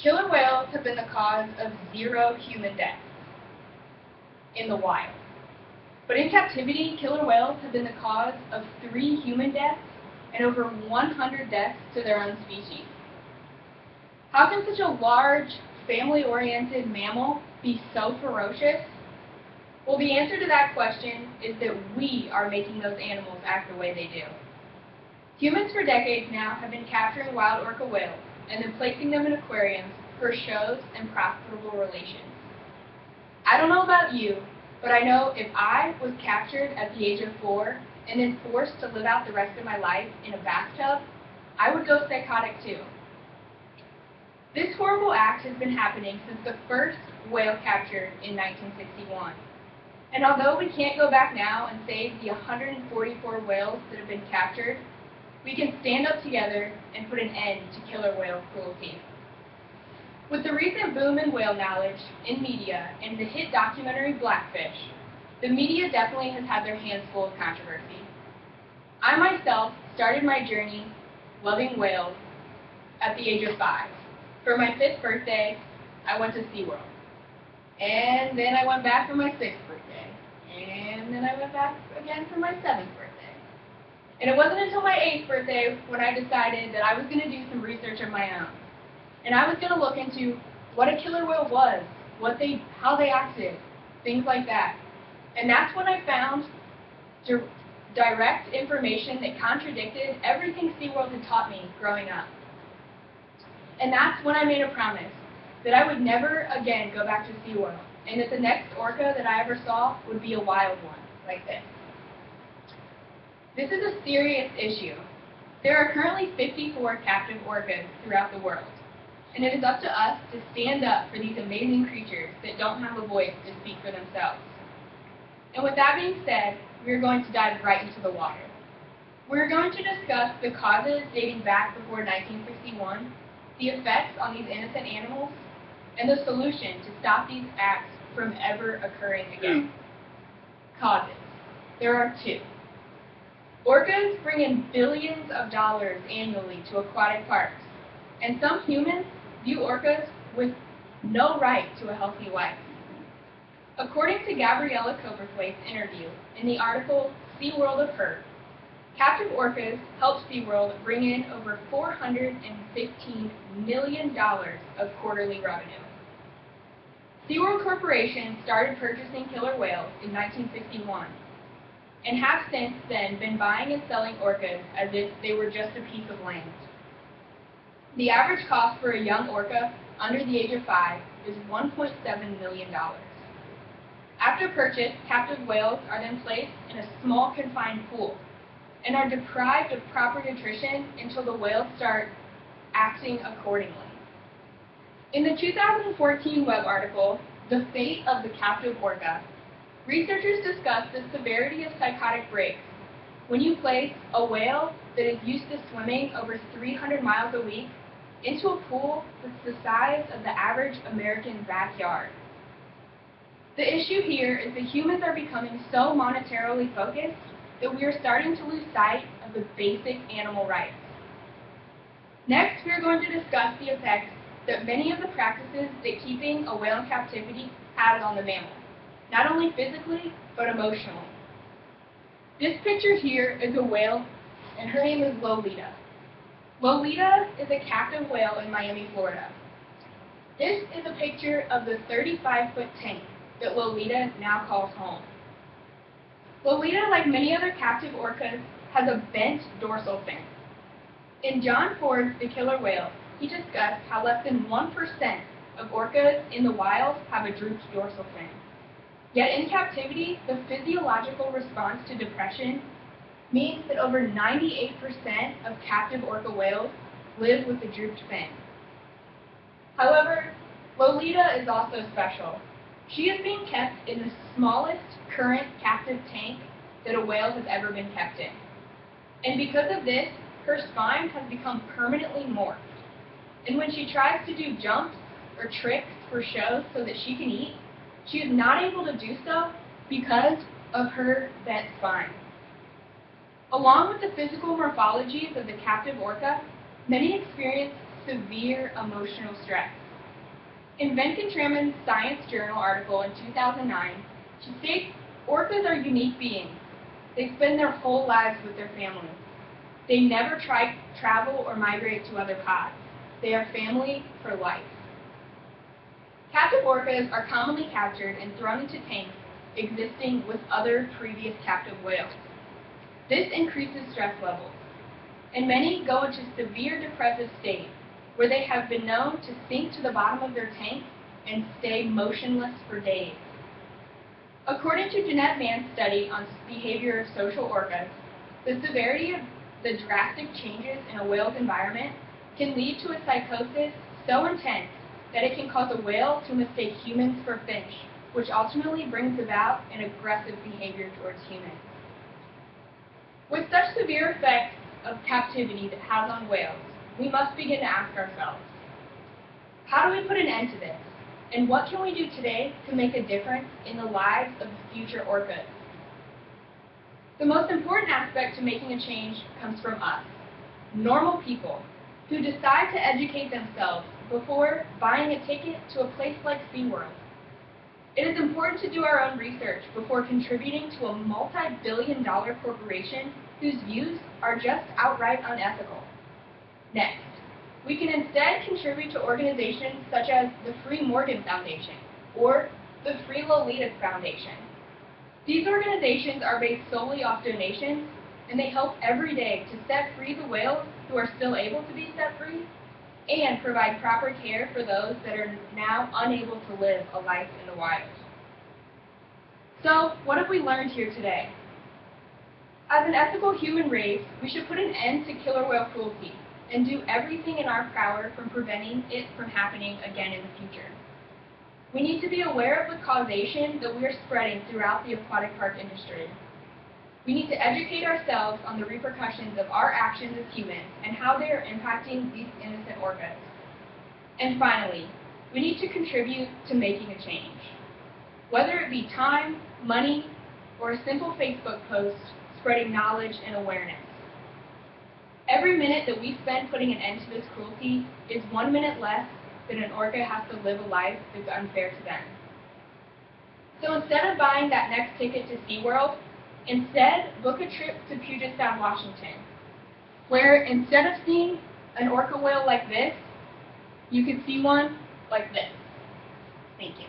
Killer whales have been the cause of 0 human deaths in the wild. But in captivity, killer whales have been the cause of 3 human deaths and over 100 deaths to their own species. How can such a large, family-oriented mammal be so ferocious? Well, the answer to that question is that we are making those animals act the way they do. Humans for decades now have been capturing wild orca whales and then placing them in aquariums for shows and profitable relations. I don't know about you, but I know if I was captured at the age of 4 and then forced to live out the rest of my life in a bathtub, I would go psychotic too. This horrible act has been happening since the first whale capture in 1961. And although we can't go back now and save the 144 whales that have been captured, we can stand up together and put an end to killer whale cruelty. With the recent boom in whale knowledge in media and the hit documentary Blackfish, the media definitely has had their hands full of controversy. I myself started my journey loving whales at the age of 5. For my 5th birthday, I went to SeaWorld. And then I went back for my 6th birthday. And then I went back again for my 7th birthday. And it wasn't until my 8th birthday when I decided that I was going to do some research of my own. And I was going to look into what a killer whale was, how they acted, things like that. And that's when I found direct information that contradicted everything SeaWorld had taught me growing up. And that's when I made a promise that I would never again go back to SeaWorld, and that the next orca that I ever saw would be a wild one, like this. This is a serious issue. There are currently 54 captive orcas throughout the world, and it is up to us to stand up for these amazing creatures that don't have a voice to speak for themselves. And with that being said, we are going to dive right into the water. We're going to discuss the causes dating back before 1961, the effects on these innocent animals, and the solution to stop these acts from ever occurring again. Causes. There are 2. Orcas bring in billions of dollars annually to aquatic parks, and some humans view orcas with no right to a healthy life. According to Gabriella Copperthwaite's interview in the article SeaWorld of Hurt, captive orcas helped SeaWorld bring in over $415 million of quarterly revenue. SeaWorld Corporation started purchasing killer whales in 1961 and have since then been buying and selling orcas as if they were just a piece of land. The average cost for a young orca under the age of 5 is $1.7 million. After purchase, captive whales are then placed in a small confined pool and are deprived of proper nutrition until the whales start acting accordingly. In the 2014 web article, The Fate of the Captive Orca, researchers discussed the severity of psychotic breaks when you place a whale that is used to swimming over 300 miles a week into a pool that's the size of the average American backyard. The issue here is that humans are becoming so monetarily focused that we are starting to lose sight of the basic animal rights. Next, we are going to discuss the effects that many of the practices that keeping a whale in captivity has on the mammal, not only physically, but emotionally. This picture here is a whale, and her name is Lolita. Lolita is a captive whale in Miami, Florida. This is a picture of the 35-foot tank that Lolita now calls home. Lolita, like many other captive orcas, has a bent dorsal fin. In John Ford's The Killer Whale, he discussed how less than 1% of orcas in the wild have a drooped dorsal fin. Yet in captivity, the physiological response to depression means that over 98% of captive orca whales live with a drooped fin. However, Lolita is also special. She is being kept in the smallest current captive tank that a whale has ever been kept in. And because of this, her spine has become permanently morphed. And when she tries to do jumps or tricks for shows so that she can eat, she is not able to do so because of her bent spine. Along with the physical morphologies of the captive orca, many experience severe emotional stress. In Venkatraman's Science Journal article in 2009, she states, orcas are unique beings. They spend their whole lives with their families. They never travel or migrate to other pods. They are family for life. Captive orcas are commonly captured and thrown into tanks existing with other previous captive whales. This increases stress levels, and many go into severe depressive state where they have been known to sink to the bottom of their tank and stay motionless for days. According to Jeanette Mann's study on behavior of social orcas, the severity of the drastic changes in a whale's environment can lead to a psychosis so intense that it can cause a whale to mistake humans for fish, which ultimately brings about an aggressive behavior towards humans. With such severe effects of captivity that has on whales, we must begin to ask ourselves, how do we put an end to this? And what can we do today to make a difference in the lives of the future orcas? The most important aspect to making a change comes from us, normal people, who decide to educate themselves before buying a ticket to a place like SeaWorld. It is important to do our own research before contributing to a multi-billion-dollar corporation whose views are just outright unethical. Next, we can instead contribute to organizations such as the Free Morgan Foundation or the Free Lolitas Foundation. These organizations are based solely off donations, and they help every day to set free the whales who are still able to be set free and provide proper care for those that are now unable to live a life in the wild. So, what have we learned here today? As an ethical human race, we should put an end to killer whale cruelty and do everything in our power from preventing it from happening again in the future. We need to be aware of the causation that we are spreading throughout the aquatic park industry. We need to educate ourselves on the repercussions of our actions as humans and how they are impacting these innocent orcas. And finally, we need to contribute to making a change. Whether it be time, money, or a simple Facebook post spreading knowledge and awareness. Every minute that we spend putting an end to this cruelty is 1 minute less than an orca has to live a life that's unfair to them. So instead of buying that next ticket to SeaWorld, instead book a trip to Puget Sound, Washington, where instead of seeing an orca whale like this, you could see one like this. Thank you.